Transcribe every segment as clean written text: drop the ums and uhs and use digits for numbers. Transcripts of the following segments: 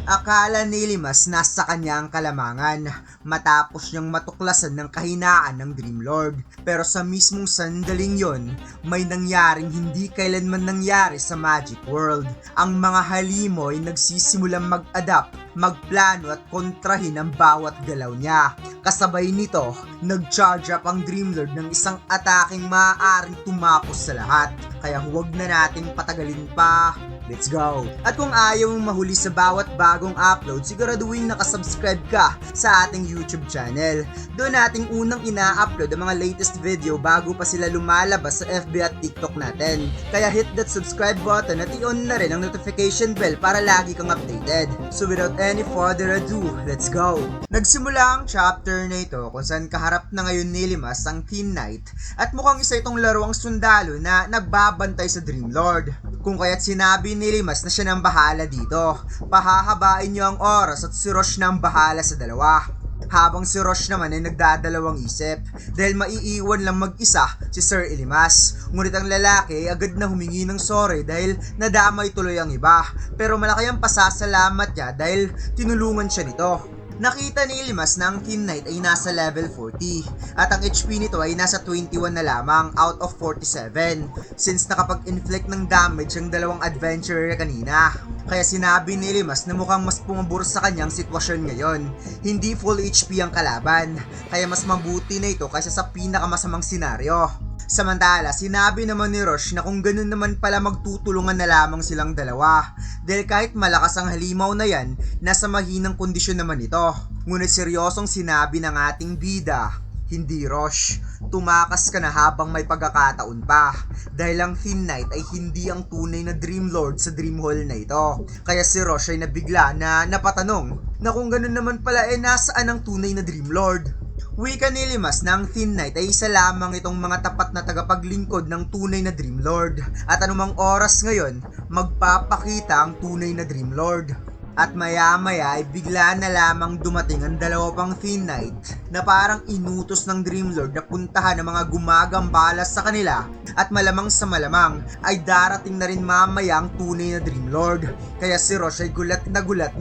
Akala ni Limas nasa kanya ang kalamangan matapos niyang matuklasan ng kahinaan ng Dreamlord. Pero sa mismong sandaling yon, may nangyaring hindi kailanman nangyari sa Magic World. Ang mga halimo ay nagsisimulang mag-adapt, magplano at kontrahin ang bawat galaw niya. Kasabay nito, nag-charge up ang Dreamlord ng isang ataking maaaring tumapos sa lahat. Kaya huwag na nating patagalin pa. Let's go! At kung ayaw mong mahuli sa bawat bagong upload, siguraduhin nakasubscribe ka sa ating YouTube channel. Doon nating unang ina-upload ang mga latest video bago pa sila lumalabas sa FB at TikTok natin. Kaya hit that subscribe button at i-on na rin ang notification bell para lagi kang updated. So without any further ado, let's go! Nagsimula ang chapter na ito kung saan kaharap na ngayon ni Limas ang Teen Knight at mukhang isa itong laruang sundalo na nagbabantay sa Dreamlord. Kung kaya't sinabi ni Limas na siya nang bahala dito. Pahahabain niyo ang oras at si Rosh nang bahala sa dalawa. Habang si Rosh naman ay nagdadalawang isip dahil maiiwan lang mag-isa si Sir Elimas. Ngunit ang lalaki ay agad na humingi ng sorry dahil nadamay tuloy ang iba. Pero malaki ang pasasalamat niya dahil tinulungan siya nito. Nakita ni Limas na ang Teen Knight ay nasa level 40 at ang HP nito ay nasa 21 na lamang out of 47 since nakapag-inflict ng damage ang dalawang adventurer kanina. Kaya sinabi ni Limas na mukhang mas pumabor sa kanyang sitwasyon ngayon. Hindi full HP ang kalaban, kaya mas mabuti na ito kaysa sa pinakamasamang senaryo. Samantala, sinabi naman ni Rosh na kung ganun naman pala magtutulungan na lamang silang dalawa dahil kahit malakas ang halimaw na yan, nasa mahinang kondisyon naman ito. Ngunit seryosong sinabi ng ating bida, hindi Rosh, tumakas ka na habang may pagkakataon pa dahil ang Teen Knight ay hindi ang tunay na Dreamlord sa Dream Hall na ito. Kaya si Rosh ay nabigla na napatanong na kung ganun naman pala nasaan ang tunay na Dreamlord. Wika ni Limas na ang Teen Knight ay isa lamang itong mga tapat na tagapaglingkod ng tunay na Dreamlord at anumang oras ngayon magpapakita ang tunay na Dreamlord. At maya-maya ay bigla na lamang dumating ang dalawa pang Teen Knight na parang inutos ng Dreamlord na puntahan ang mga gumagambala sa kanila at malamang sa malamang ay darating na rin mamaya ang tunay na Dreamlord. Kaya si Rosh ay gulat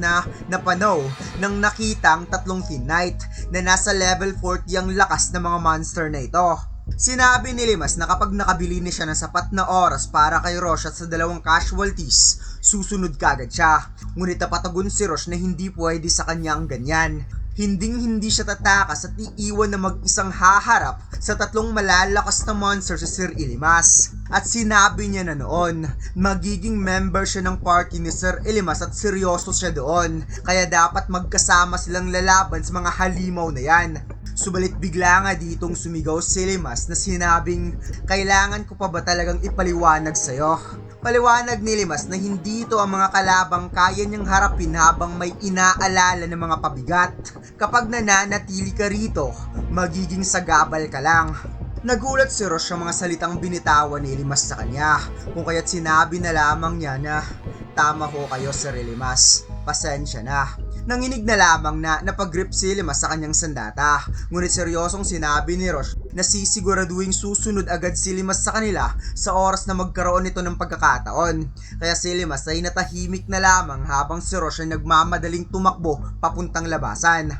na napanaw nang nakita ang tatlong Teen Knight na nasa level 40 ang lakas ng mga monster na ito. Sinabi ni Limas na kapag nakabili na siya ng sapat na oras para kay Rosh at sa dalawang casualties, susunod kagad siya. Ngunit napatagon si Rosh na hindi pwede sa kanya ang ganyan. Hindi siya tatakas at iiwan na mag-isang haharap sa tatlong malalakas na monster si Sir Elimas. At sinabi niya na noon, magiging member siya ng party ni Sir Elimas at seryoso siya doon. Kaya dapat magkasama silang lalaban sa mga halimaw na yan. Subalit bigla nga ditong sumigaw si Limas na sinabing, kailangan ko pa ba talagang ipaliwanag sa'yo? Paliwanag ni Limas na hindi ito ang mga kalabang kaya niyang harapin habang may inaalala ng mga pabigat. Kapag nananatili ka rito, magiging sagabal ka lang. Nagulat si Rosh sa mga salitang binitawan ni Limas sa kanya, kung kaya't sinabi na lamang niya na, tama ho kayo Sir Limas, pasensya na. Nanginig na lamang na napag-grip si Limas sa kanyang sandata, ngunit seryosong sinabi ni Rosh na sisiguraduhin susunod agad si Limas sa kanila sa oras na magkaroon nito ng pagkakataon. Kaya si Limas ay natahimik na lamang habang si Rosh ay nagmamadaling tumakbo papuntang labasan.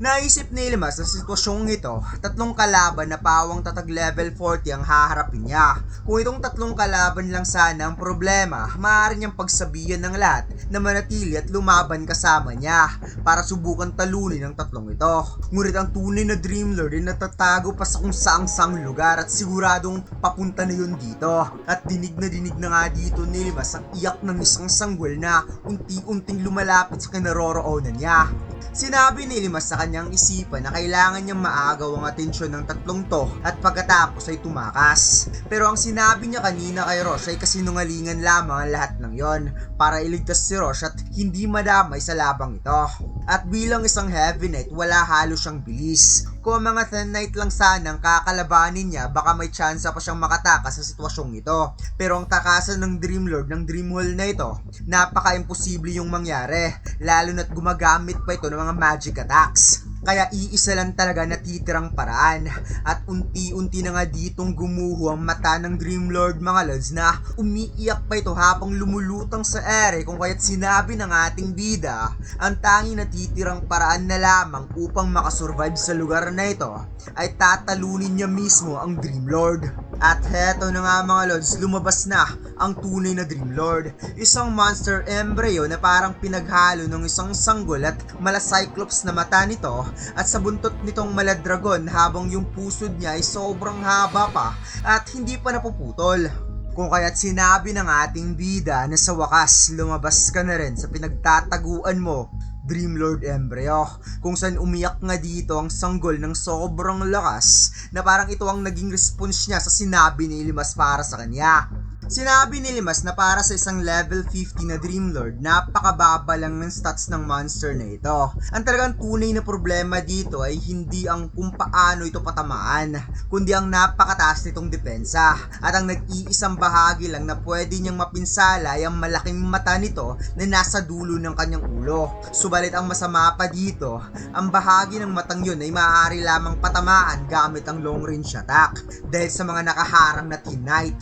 Naisip ni Limas sa sitwasyong ito, tatlong kalaban na pawang tatag level 40 ang haharapin niya. Kung itong tatlong kalaban lang sana ang problema, maaari niyang pagsabihan ng lahat na manatili at lumaban kasama niya para subukan talunin ang tatlong ito. Ngunit ang tunay na Dreamlord ay natatago pa sa kung saang-saang lugar at siguradong papunta na yun dito. At dinig na nga dito ni Limas ang iyak ng isang sanggol na unti-unting lumalapit sa kinaroroonan niya. Sinabi ni Limas sa kanyang isipan na kailangan niyang maagaw ang atensyon ng tatlong to at pagkatapos ay tumakas. Pero ang sinabi niya kanina kay Rosh ay kasinungalingan lamang ang lahat ng yon para iligtas si Rosh at hindi madamay sa labang ito. At bilang isang Heavy Knight, wala halos siyang bilis. Kung mga Teen Knight lang sana ang kakalabanin niya, baka may tsansa pa siyang makatakas sa sitwasyong ito. Pero ang takasan ng Dreamlord ng Dream Hall na ito, napaka-imposible yung mangyari, lalo na't gumagamit pa ito ng mga magic attacks. Kaya iisa lang talaga natitirang paraan at unti-unti na nga ditong gumuho ang mata ng Dreamlord mga lods na umiiyak pa ito habang lumulutang sa ere kung kaya't sinabi ng ating bida ang tanging natitirang paraan na lamang upang makasurvive sa lugar na ito ay tatalunin niya mismo ang Dreamlord. At heto na nga mga lods, lumabas na ang tunay na Dreamlord. Isang monster embryo na parang pinaghalo ng isang sanggol at mala Cyclops na mata nito at sa buntot nitong mala dragon habang yung pusod niya ay sobrang haba pa at hindi pa napuputol. Kung kaya't sinabi ng ating bida na sa wakas lumabas ka na rin sa pinagtataguan mo, Dreamlord Embryo, kung saan umiyak nga dito ang sanggol ng sobrang lakas na parang ito ang naging response niya sa sinabi ni Limas para sa kanya. Sinabi ni Limas na para sa isang level 50 na Dreamlord, napakababa lang ng stats ng monster na ito. Ang talagang tunay na problema dito ay hindi ang kung paano ito patamaan, kundi ang napakataas nitong depensa. At ang nag-iisang bahagi lang na pwede niyang mapinsala ay ang malaking mata nito na nasa dulo ng kanyang ulo. Subalit ang masama pa dito, ang bahagi ng matang yun ay maaari lamang patamaan gamit ang long range attack dahil sa mga nakaharang na Teen Knight.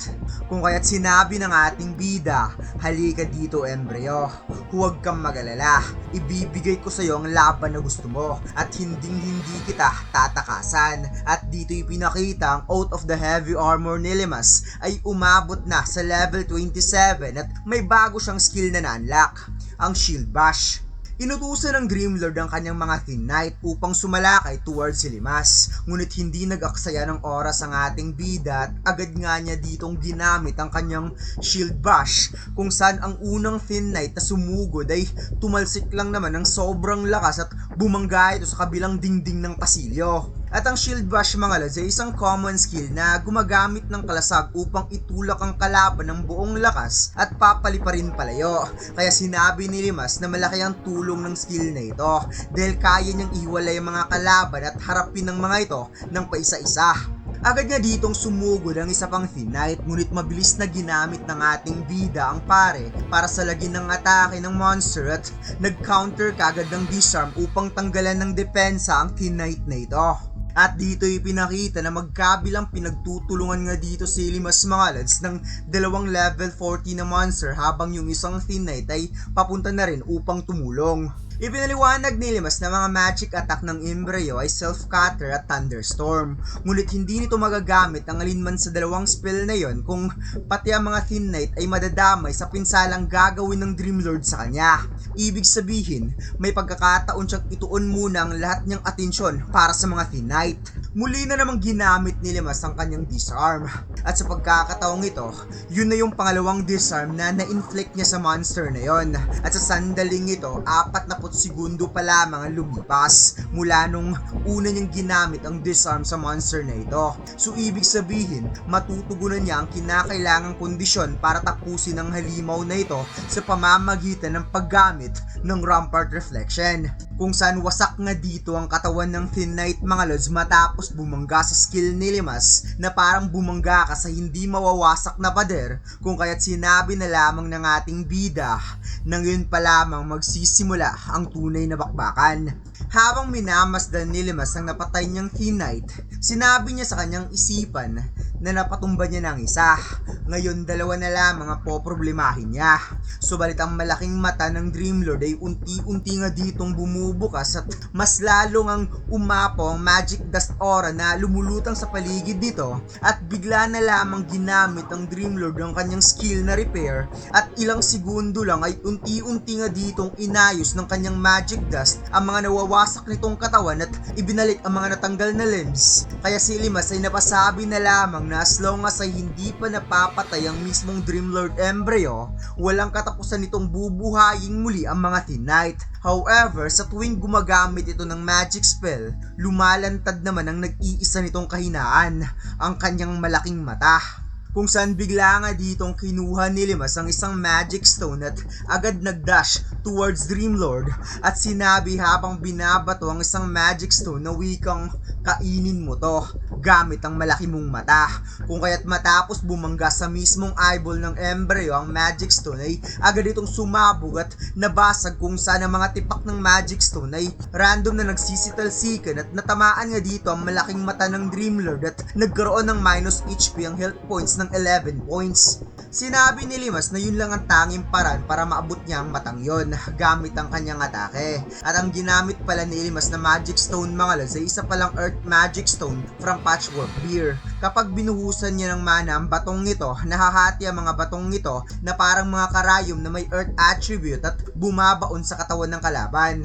Kung kaya't sinabi ng ating bida, halika dito embryo, huwag kang mag-alala, ibibigay ko sa iyo ang laban na gusto mo at hindi kita tatakasan. At dito ipinakita ang Oath of the Heavy Armor ni Limas ay umabot na sa level 27 at may bago siyang skill na na-unlock, ang Shield Bash. Inutusan ng Dreamlord ang kanyang mga Teen Knight upang sumalakay towards si Limas, ngunit hindi nag-aksaya ng oras ang ating bida at agad nga niya ditong ginamit ang kanyang Shield Bash kung saan ang unang Teen Knight na sumugod ay tumalsik lang naman ng sobrang lakas at bumangga ito sa kabilang dingding ng pasilyo. At ang Shield Bash mga lods ay isang common skill na gumagamit ng kalasag upang itulak ang kalaban ng buong lakas at papaliparin palayo. Kaya sinabi ni Limas na malaki ang tulong ng skill na ito dahil kaya niyang ihiwalay ang mga kalaban at harapin ng mga ito ng paisa-isa. Agad nga ditong sumugod ang isa pang Teen Knight, ngunit mabilis na ginamit ng ating bida ang pare para salagin ng atake ng monster at nag-counter kagad ng disarm upang tanggalan ng depensa ang Teen Knight na ito. At dito ipinakita na magkabilang pinagtutulungan nga dito si Limas mga lads ng dalawang level 40 na monster habang yung isang Teen Knight ay papunta na rin upang tumulong. Ipinaliwanag ni Limas na mga magic attack ng embryo ay Self-Cutter at Thunderstorm, ngunit hindi nito magagamit ang alinman sa dalawang spell na yon kung pati ang mga Teen Knight ay madadamay sa pinsalang gagawin ng Dreamlord sa kanya. Ibig sabihin, may pagkakataon siyang ituon muna ang lahat niyang atensyon para sa mga Teen Knight. Muli na namang ginamit ni Limas ang kanyang disarm, at sa pagkakataong ito, yun na yung pangalawang disarm na na-inflict niya sa monster na yon. At sa sandaling ito, 40 segundo pa lamang ang lumipas mula nung una niyang ginamit ang disarm sa monster na ito. So ibig sabihin, matutugunan niya ang kinakailangang kondisyon para tapusin ang halimaw na ito sa pamamagitan ng paggamit ng Rampart Reflection, kung saan wasak nga dito ang katawan ng Teen Knight mga lods matapos bumangga sa skill ni Limas na parang bumangga ka sa hindi mawawasak na pader, kung kaya't sinabi na lamang ng ating bida na ngayon pa lamang magsisimula ang tunay na bakbakan. Habang minamasdan ni Limas ang napatay niyang Teen Knight, sinabi niya sa kanyang isipan na napatumba niya ng isa. Ngayon dalawa na lamang ang poproblemahin niya. Subalit ang malaking mata ng Dreamlord ay unti-unti nga ditong bumubukas at mas lalong ang umapaw ang magic dust aura na lumulutang sa paligid nito, at bigla na lamang ginamit ang Dreamlord ang kanyang skill na repair at ilang segundo lang ay unti-unti nga ditong inayos ng kanyang magic dust ang mga nawawasak nitong katawan at ibinalik ang mga natanggal na limbs. Kaya si Limas ay napasabi na lamang na as long as ay hindi pa napapatay ang mismong Dreamlord embryo, walang katapusan nitong bubuhayin muli ang mga Teen Knight. However, sa tuwing gumagamit ito ng magic spell, lumalantad naman ang nag-iisa nitong kahinaan, ang kanyang malaking mata. kung saan bigla nga ditong kinuha ni Limas ang isang magic stone at agad nagdash towards Dreamlord at sinabi habang binabato ang isang magic stone na wikang kainin mo to gamit ang malaki mong mata. Kung kaya't matapos bumangga sa mismong eyeball ng embryo ang magic stone ay agad itong sumabog at nabasag kung saan ang mga tipak ng magic stone ay random na nagsisitalsikan at natamaan nga dito ang malaking mata ng Dreamlord at nagkaroon ng minus HP ang health points ng 11 points. Sinabi ni Limas na yun lang ang tanging paraan para maabot niya ang matang yon gamit ang kanyang atake. At ang ginamit pala ni Limas na magic stone mga lods ay isa palang earth magic stone from Patchwork Beer. Kapag binuhusan niya ng mana ang batong ito, nahahati ang mga batong ito na parang mga karayom na may earth attribute at bumabaon sa katawan ng kalaban.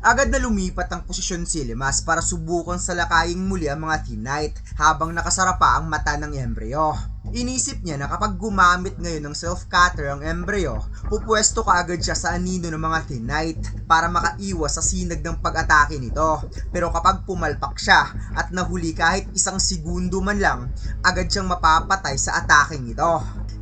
Agad na lumipat ang posisyon si Limas para subukan salakaying muli ang mga Thin Knight habang nakasara pa ang mata ng embryo. Inisip niya na kapag gumamit ngayon ng self-cutter ang embryo, pupwesto kaagad siya sa anino ng mga Thin Knight para makaiwas sa sinag ng pag-atake nito. Pero kapag pumalpak siya at nahuli kahit isang segundo man lang, agad siyang mapapatay sa atake nito.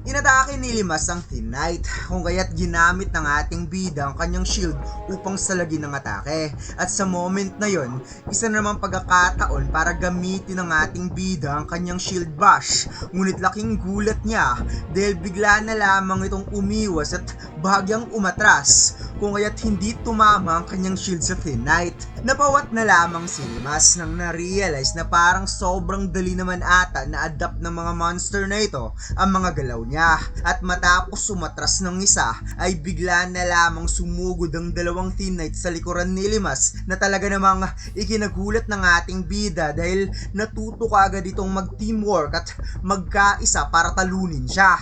Inatake ni Limas ang Thin Knight kung kaya't ginamit ng ating bida ang kanyang shield upang salagin ang atake. At sa moment na yon, isa na namang pagkakataon para gamitin ng ating bida ang kanyang shield bash. Ngunit laking gulat niya dahil bigla na lamang itong umiwas at bahagyang umatras kung kaya't hindi tumama ang kanyang shield sa Thin Knight. Napawat na lamang si Limas nang na-realize na parang sobrang dali naman ata na-adapt ng mga monster na ito ang mga galaw niya. At matapos sumatras ng isa ay bigla na lamang sumugod ang dalawang Thin Knight sa likuran ni Limas na talaga namang ikinagulat ng ating bida dahil natuto kaagad itong mag-teamwork at magkaisa para talunin siya.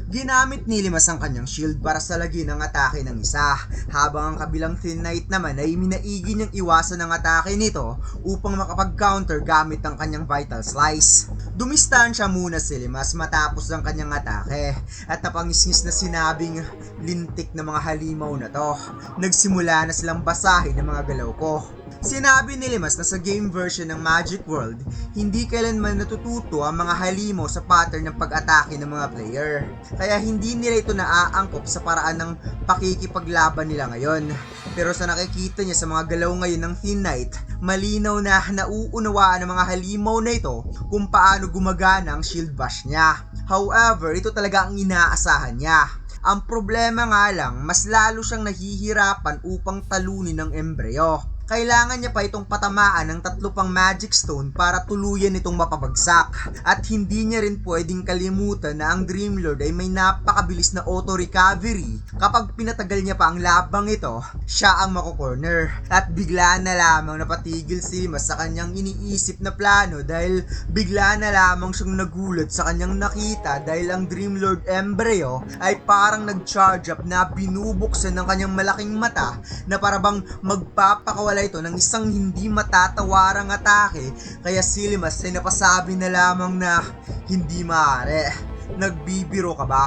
Ginamit ni Limas ang kanyang shield para salagin ang atake ng isa, habang ang kabilang Thin Knight naman ay minaigi niyang iwasan ang atake nito upang makapag-counter gamit ang kanyang Vital Slice. Dumistansya muna si Limas matapos ang kanyang atake at napangisngis na sinabing lintik na mga halimaw na to. Nagsimula na silang basahin ang mga galaw ko. Sinabi ni Limas na sa game version ng Magic World, hindi kailanman natututo ang mga halimaw sa pattern ng pag-atake ng mga player. Kaya hindi nila ito naaangkop sa paraan ng pakikipaglaban nila ngayon. Pero sa nakikita niya sa mga galaw ngayon ng Thin Knight, malinaw na nauunawaan ng mga halimaw na ito kung paano gumagana ang shield bash niya. However, ito talaga ang inaasahan niya. Ang problema nga lang, mas lalo siyang nahihirapan upang talunin ng embryo. Kailangan niya pa itong patamaan ng 3 pang magic stone para tuluyan itong mapabagsak. At hindi niya rin pwedeng kalimutan na ang Dreamlord ay may napakabilis na auto-recovery. Kapag pinatagal niya pa ang labang ito, siya ang mako-corner. At bigla na lamang napatigil si Limas sa kanyang iniisip na plano dahil bigla na lamang siyang nagulat sa kanyang nakita dahil ang Dreamlord embryo ay parang nag-charge up na binubuksan ng kanyang malaking mata na parabang magpapakawala ito ng isang hindi matatawarang atake. Kaya si Limas ay napasabi na lamang na hindi maaari. Nagbibiro ka ba?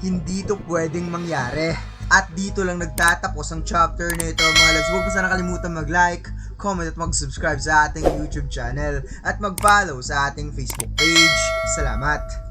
Hindi to pwedeng mangyari. At dito lang nagtatapos ang chapter nito mga lads. Huwag mo sana kalimutan mag-like, comment at mag-subscribe sa ating YouTube channel at mag-follow sa ating Facebook page. Salamat!